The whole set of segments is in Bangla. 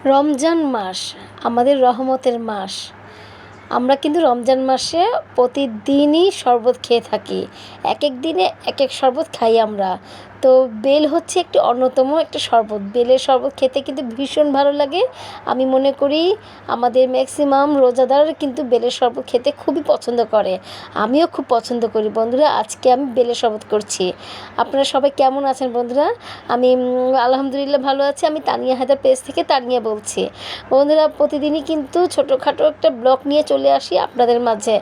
রমজান মাস আমাদের রহমতের মাস। আমরা কিন্তু রমজান মাসে প্রতিদিনই শরবত খেয়ে থাকি। এক এক দিনে এক এক শরবত খাই আমরা। তো বেল হচ্ছে একটি অন্যতম একটা শরবত। বেলের শরবত খেতে কিন্তু ভীষণ ভালো লাগে। আমি মনে করি আমাদের ম্যাক্সিমাম রোজাদার কিন্তু বেলের শরবত খেতে খুবই পছন্দ করে। আমিও খুব পছন্দ করি। বন্ধুরা, আজকে আমি বেলের শরবত করছি। আপনারা সবাই কেমন আছেন বন্ধুরা? আমি আলহামদুলিল্লাহ ভালো আছি। আমি তানিয়া হায়দার পেজ থেকে তানিয়া বলছি। বন্ধুরা, প্রতিদিনই কিন্তু ছোটোখাটো একটা ব্লগ নিয়ে চলে আসি আপনাদের মাঝে।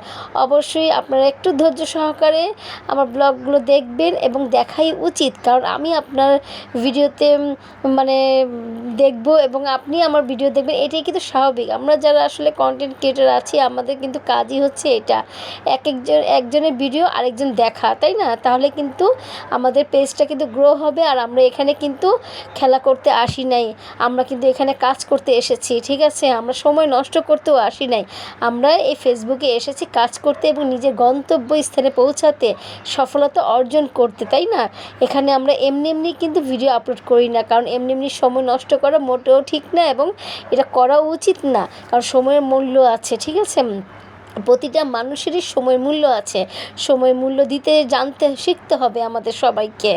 অবশ্যই আপনারা একটু ধৈর্য সহকারে আমার ব্লগগুলো দেখবেন এবং দেখাই উচিত, কারণ আমি আপনার ভিডিওতে মানে দেখব এবং আপনি আমার ভিডিও দেখবেন, এটাই কিন্তু স্বাভাবিক। আমরা যারা আসলে কন্টেন্ট ক্রিয়েটর আছি, আমাদের কিন্তু কাজই হচ্ছে এটা, একজনের ভিডিও আরেকজন দেখা, তাই না? তাহলে কিন্তু আমাদের পেজটা কিন্তু গ্রো হবে। আর আমরা এখানে কিন্তু খেলা করতে আসি নাই, আমরা কিন্তু এখানে কাজ করতে এসেছি, ঠিক আছে? আমরা সময় নষ্ট করতেও আসি নাই। আমরা এই ফেসবুকে এসেছি কাজ করতে এবং নিজের গন্তব্যস্থানে পৌঁছাতে, সফলতা অর্জন করতে, তাই না? এখানে আমরা এমনি এমনি কিন্তু ভিডিও আপলোড করি না, কারণ এমনি এমনি সময় নষ্ট করা মোটেও ঠিক না এবং এটা করা উচিত না, কারণ সময়ের মূল্য আছে, ঠিক আছে? প্রতিটা মানুষেরই সময়ের মূল্য আছে। সময়ের মূল্য দিতে জানতে শিখতে হবে আমাদের সবাইকে।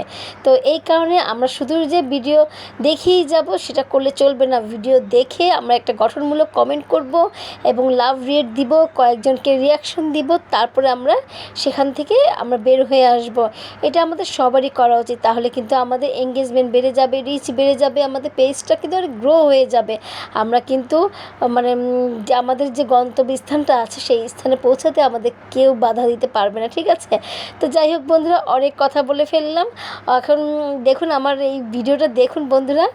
তো এই কারণে আমরা শুধু যে ভিডিও দেখেই যাব সেটা করলে চলবে না। ভিডিও দেখে আমরা একটা গঠনমূলক কমেন্ট করব এবং লাভ রেট দিব, কয়েকজনকে রিয়াকশন দিব, তারপরে আমরা সেখান থেকে আমরা বের হয়ে আসব। এটা আমাদের সবারই করা উচিত। তাহলে কিন্তু আমাদের এঙ্গেজমেন্ট বেড়ে যাবে, রিচ বেড়ে যাবে, আমাদের পেজটা কিন্তু অনেক গ্রো হয়ে যাবে। আমরা কিন্তু মানে যে আমাদের যে গন্তব্যস্থানটা আছে সেই স্থানে পৌঁছাতে আমাদের কেউ বাধা দিতে পারবে না, ঠিক আছে? তো যাই হোক বন্ধুরা, অনেক কথা বলে ফেললাম। এখন দেখুন আমার এই ভিডিওটা দেখুন বন্ধুরা,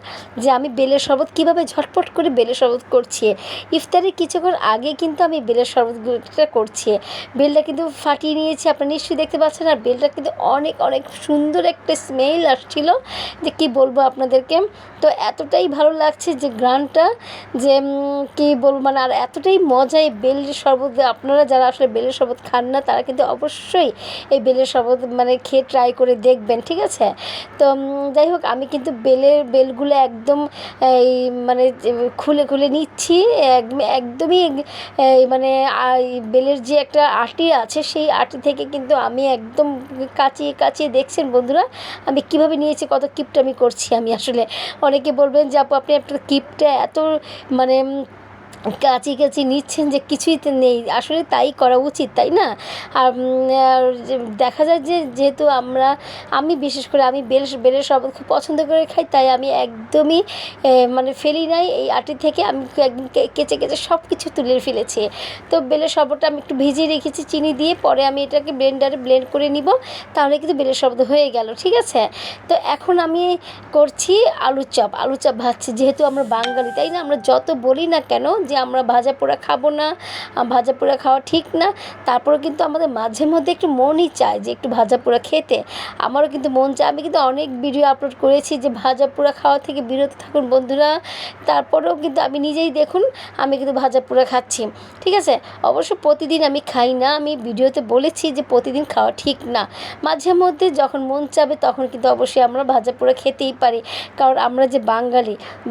যে আমি বেলের শরবত কীভাবে ঝটপট করে বেলের শরবত করছি। ইফতারের কিছুক্ষণ আগে কিন্তু আমি বেলের শরবতটা করছি। বেলটা কিন্তু ফাটিয়ে নিয়েছি, আপনারা নিশ্চয়ই দেখতে পাচ্ছেন। আর বেলটা কিন্তু অনেক অনেক সুন্দর একটা স্মেল আসছিল, যে কী বলবো আপনাদেরকে। তো এতটাই ভালো লাগছে যে গ্রানটা, যে কী বলবো, মানে আর এতটাই মজা এই বেলের শরবত। আপনারা যারা আসলে বেলের শরবত খান না, তারা কিন্তু অবশ্যই এই বেলের শরবত মানে খেয়ে ট্রাই করে দেখবেন, ঠিক আছে? তো যাই হোক, আমি কিন্তু বেলগুলো একদম এই মানে খুলে খুলে নিচ্ছি। একদমই মানে বেলের যে একটা আটি আছে, সেই আটি থেকে কিন্তু আমি একদম কাচিয়ে কাচিয়ে, দেখছেন বন্ধুরা আমি কীভাবে নিয়েছি, কত কিপটা করছি আমি। আসলে অনেকে বলবেন যে আপু আপনি আপনার কিপটা এত মানে কাচি কাচি নিচ্ছেন যে কিছুই তো নেই। আসলে তাই করা উচিত, তাই না? আর দেখা যায় যে যেহেতু আমি বিশেষ করে আমি বেলের শরবত খুব পছন্দ করে খাই, তাই আমি একদমই মানে ফেলি নাই। এই আটি থেকে আমি একদম কেচে কেচে সব কিছু তুলে ফেলেছি। তো বেলের শরবতটা আমি একটু ভিজিয়ে রেখেছি চিনি দিয়ে, পরে আমি এটাকে ব্লেন্ডারে ব্লেন্ড করে নিব, তাহলে কিন্তু বেলের শরবত হয়ে গেল, ঠিক আছে? তো এখন আমি করছি আলুর চপ ভাজছি। যেহেতু আমরা বাঙালি, তাই না? আমরা যত বলি না কেন যে আমরা ভাজা পোড়া খাবো না, ভাজা পোড়া খাওয়া ঠিক না, তারপরেও কিন্তু আমাদের মাঝে মধ্যে একটু মনই চায় যে একটু ভাজা পোড়া খেতে। আমারও কিন্তু মন চায়। আমি কিন্তু অনেক ভিডিও আপলোড করেছি যে ভাজা পোড়া খাওয়া থেকে বিরত থাকুন বন্ধুরা। তারপরেও কিন্তু আমি নিজেই দেখুন, আমি কিন্তু ভাজা পোড়া খাচ্ছি, ঠিক আছে? অবশ্য প্রতিদিন আমি খাই না, আমি ভিডিওতে বলেছি যে প্রতিদিন খাওয়া ঠিক না। মাঝে মধ্যে যখন মন চাবে তখন কিন্তু অবশ্যই আমরা ভাজা পোড়া খেতেই পারি, কারণ আমরা যে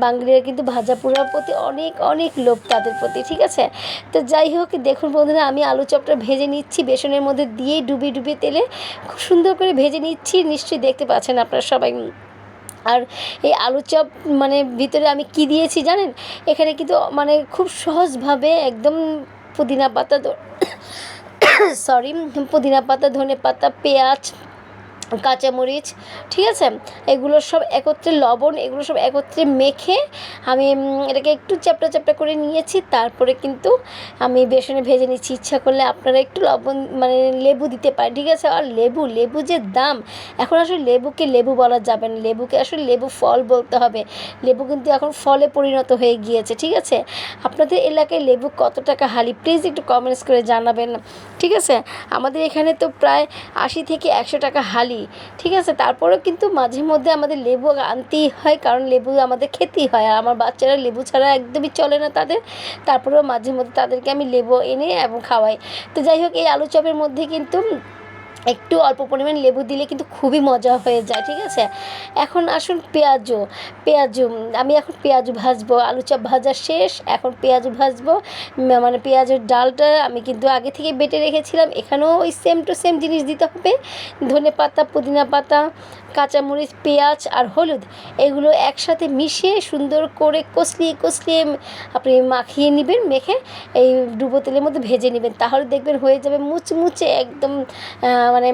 বাঙালিরা কিন্তু ভাজা পোড়ার প্রতি অনেক অনেক লোভ তাদের প্রতি, ঠিক আছে? তো যাই হোক, দেখুন বন্ধুরা আমি আলু চপটা ভেজে নিচ্ছি, বেসনের মধ্যে দিয়ে ডুবিয়ে ডুবিয়ে তেলে খুব সুন্দর করে ভেজে নিচ্ছি। নিশ্চয়ই দেখতে পাচ্ছেন আপনারা সবাই। আর এই আলু চপ মানে ভিতরে আমি কি দিয়েছি জানেন? এখানে কিন্তু মানে খুব সহজভাবে একদম পুদিনা পাতা পুদিনা পাতা, ধনে পাতা, পেঁয়াজ, কাঁচামরিচ, ঠিক আছে? এগুলো সব একত্রে, লবণ, এগুলো সব একত্রে মেখে আমি এটাকে একটু চ্যাপটা চ্যাপটা করে নিয়েছি। তারপরে কিন্তু আমি বেসনে ভেজে নিচ্ছি। ইচ্ছা করলে আপনারা একটু লবণ মানে লেবু দিতে পারেন, ঠিক আছে? আর লেবু যে দাম, এখন আসলে লেবুকে লেবু বলা যাবে না, লেবুকে আসলে লেবু ফল বলতে হবে। লেবু কিন্তু এখন ফলে পরিণত হয়ে গিয়েছে, ঠিক আছে? আপনাদের এলাকায় লেবু কত টাকা হালি, প্লিজ একটু কমেন্টস করে জানাবেন, ঠিক আছে? আমাদের এখানে তো প্রায় 80 থেকে 100 টাকা হালি, ঠিক আছে? তারপরেও কিন্তু মাঝে মধ্যে আমাদের লেবু আনতেই হয়, কারণ লেবু আমাদের খেতেই হয়। আর আমার বাচ্চারা লেবু ছাড়া একদমই চলে না তাদের। তারপরেও মাঝে মধ্যে তাদেরকে আমি লেবু এনে এবং খাওয়াই। তো যাই হোক, এই আলু চপের মধ্যে কিন্তু একটু অল্প পরিমাণ লেবু দিলে কিন্তু খুবই মজা হয়ে যায়, ঠিক আছে। এখন আসুন পেঁয়াজু। আমি এখন পেঁয়াজু ভাজবো। আলু চপ ভাজা শেষ, এখন পেঁয়াজু ভাজবো। মানে পেঁয়াজের ডালটা আমি কিন্তু আগে থেকে বেটে রেখেছিলাম, এখানেও ওই সেম টু সেম জিনিস দিতে হবে। ধনে পাতা, পুদিনা পাতা, কাঁচামরিচ, পেঁয়াজ আর হলুদ, এগুলো একসাথে মিশিয়ে সুন্দর করে কষলিয়ে আপনি মাখিয়ে নেবেন। মেখে এই ডুবো তেলের মধ্যে ভেজে নেবেন, তাহলে দেখবেন হয়ে যাবে মুচমুচে একদম। মানে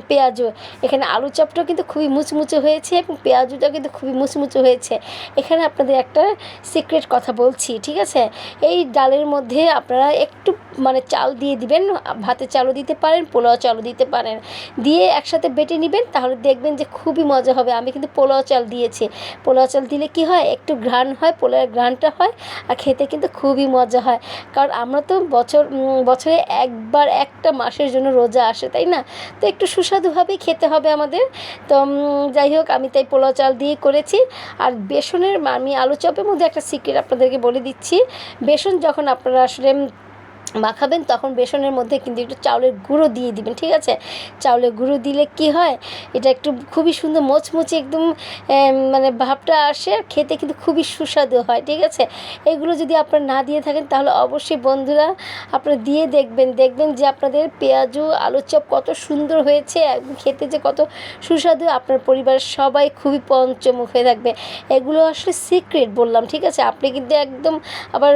পেঁয়াজু, এখানে আলু চপটাও কিন্তু খুবই মুচমুচে হয়েছে এবং পেঁয়াজুটাও কিন্তু খুবই মুচমুচে হয়েছে। এখানে আপনাদের একটা সিক্রেট কথা বলছি, ঠিক আছে। এই ডালের মধ্যে আপনারা একটু মানে চাল দিয়ে দিবেন, ভাতের চালও দিতে পারেন, পোলাও চালও দিতে পারেন, দিয়ে একসাথে বেটে নেবেন, তাহলে দেখবেন যে খুবই মজা হবে। আমি কিন্তু পোলাও চাল দিয়েছি। পোলাও চাল দিলে কি হয়, একটু ঘ্রাণ হয়, পোলাওয়ের ঘ্রাণটা হয়, আর খেতে কিন্তু খুবই মজা হয়। কারণ আমরা তো বছরে একবার একটা মাসের জন্য রোজা আসে, তাই না? তো একটু সুস্বাদুভাবেই খেতে হবে আমাদের। তো যাই হোক, আমি তাই পোলাও চাল দিয়ে করেছি। আর বেসনের, আমি আলু চপের মধ্যে একটা সিক্রেট আপনাদেরকে বলে দিচ্ছি। বেসন যখন আপনারা আসলে মাখাবেন, তখন বেসনের মধ্যে কিন্তু একটু চাউলের গুঁড়ো দিয়ে দিবেন, ঠিক আছে। চাউলের গুঁড়ো দিলে কি হয়, এটা একটু খুবই সুন্দর মোচমুচে একদম মানে ভাবটা আসে, আর খেতে কিন্তু খুবই সুস্বাদু হয়, ঠিক আছে। এগুলো যদি আপনারা না দিয়ে থাকেন, তাহলে অবশ্যই বন্ধুরা আপনারা দিয়ে দেখবেন যে আপনাদের পেঁয়াজু আলু চপ কত সুন্দর হয়েছে, একদম খেতে যে কত সুস্বাদু। আপনার পরিবারের সবাই খুবই পঞ্চমুখ হয়ে থাকবে। এগুলো আসলে সিক্রেট বললাম, ঠিক আছে। আপনি কিন্তু একদম আবার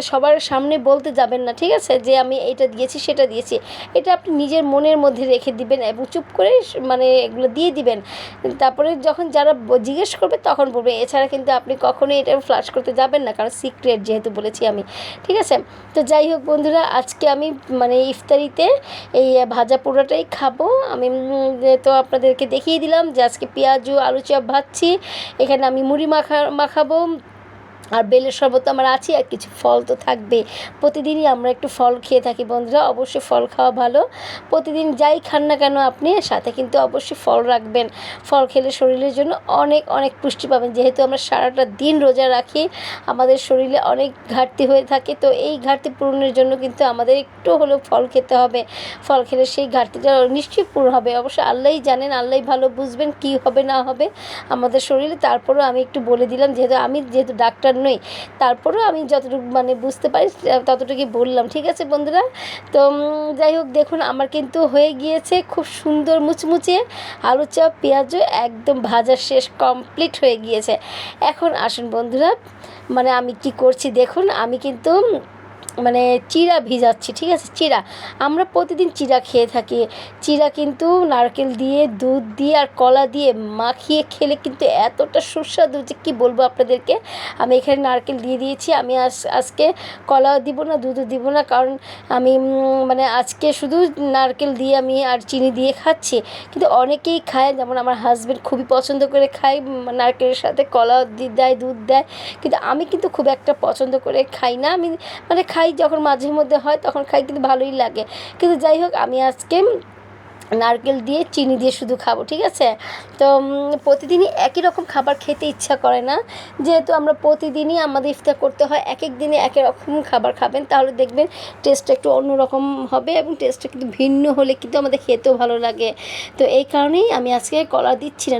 সবার সামনে বলতে যাবেন না, ঠিক আছে, যে আমি এটা দিয়েছি সেটা দিয়েছি। এটা আপনি নিজের মনের মধ্যে রেখে দিবেন এবং চুপ করে মানে এগুলো দিয়ে দিবেন। তারপরে যখন যারা জিজ্ঞেস করবে তখন বলবে, এছাড়া কিন্তু আপনি কখনোই এটা ফ্লাশ করতে যাবেন না, কারণ সিক্রেট যেহেতু বলেছি আমি, ঠিক আছে। তো যাই হোক বন্ধুরা, আজকে আমি মানে ইফতারিতে এই ভাজা পোড়াটাই খাবো আমি। তো আপনাদেরকে দেখিয়ে দিলাম যে আজকে পেঁয়াজু আলু চপ ভাজছি, এখানে আমি মুড়ি মাখাবো, আর বেলের শরবত তো আমার আছে, আর কিছু ফল তো থাকবে। প্রতিদিনই আমরা একটু ফল খেয়ে থাকি বন্ধুরা, অবশ্যই ফল খাওয়া ভালো। প্রতিদিন যাই খান না কেন আপনি, সাথে কিন্তু অবশ্যই ফল রাখবেন। ফল খেলে শরীরের জন্য অনেক অনেক পুষ্টি পাবেন। যেহেতু আমরা সারাটা দিন রোজা রাখি, আমাদের শরীরে অনেক ঘাটতি হয়ে থাকে, তো এই ঘাটতি পূরণের জন্য কিন্তু আমাদের একটু হলেও ফল খেতে হবে। ফল খেলে সেই ঘাটতিটা নিশ্চয়ই পূরণ হবে। অবশ্যই আল্লাহই জানেন, আল্লাহই ভালো বুঝবেন কী হবে না হবে আমাদের শরীরে। তারপরেও আমি একটু বলে দিলাম, যেহেতু ডাক্তার নই, তারপরেও আমি যতটুকু মানে বুঝতে পারি ততটুকুই বললাম, ঠিক আছে বন্ধুরা। তো যাই হোক, দেখুন আমার কিন্তু হয়ে গিয়েছে খুব সুন্দর মুচমুচে আলু চপ, পেঁয়াজও একদম ভাজা শেষ, কমপ্লিট হয়ে গিয়েছে। এখন আসুন বন্ধুরা, মানে আমি কি করছি দেখুন, আমি কিন্তু মানে চিড়া ভিজাচ্ছি, ঠিক আছে। চিড়া, আমরা প্রতিদিন চিড়া খেয়ে থাকি। চিড়া কিন্তু নারকেল দিয়ে, দুধ দিয়ে আর কলা দিয়ে মাখিয়ে খেলে কিন্তু এতটা সুস্বাদু যে কী বলবো আপনাদেরকে। আমি এখানে নারকেল দিয়ে দিয়েছি। আমি আজকে কলাও দিব না, দুধও দিব না, কারণ আমি মানে আজকে শুধু নারকেল দিয়ে আমি আর চিনি দিয়ে খাচ্ছি। কিন্তু অনেকেই খায়, যেমন আমার হাজব্যান্ড খুবই পছন্দ করে খায়, নারকেলের সাথে কলা দেয়, দুধ দেয়, কিন্তু আমি কিন্তু খুব একটা পছন্দ করে খাই না। আমি মানে খাই যখন মাঝে মধ্যে হয় তখন খাই, কিন্তু ভালোই লাগে। কিন্তু যাই হোক, আমি আজকে নারকেল দিয়ে চিনি দিয়ে শুধু খাবো, ঠিক আছে। তো প্রতিদিনই একই রকম খাবার খেতে ইচ্ছা করে না, যেহেতু আমরা প্রতিদিনই আমাদের ইফতার করতে হয়, এক এক দিনে এক রকম খাবার খাবেন, তাহলে দেখবেন টেস্টটা একটু অন্যরকম হবে, এবং টেস্টটা কিন্তু ভিন্ন হলে কিন্তু আমাদের খেতেও ভালো লাগে। তো এই কারণেই আমি আজকে কলা দিচ্ছি না।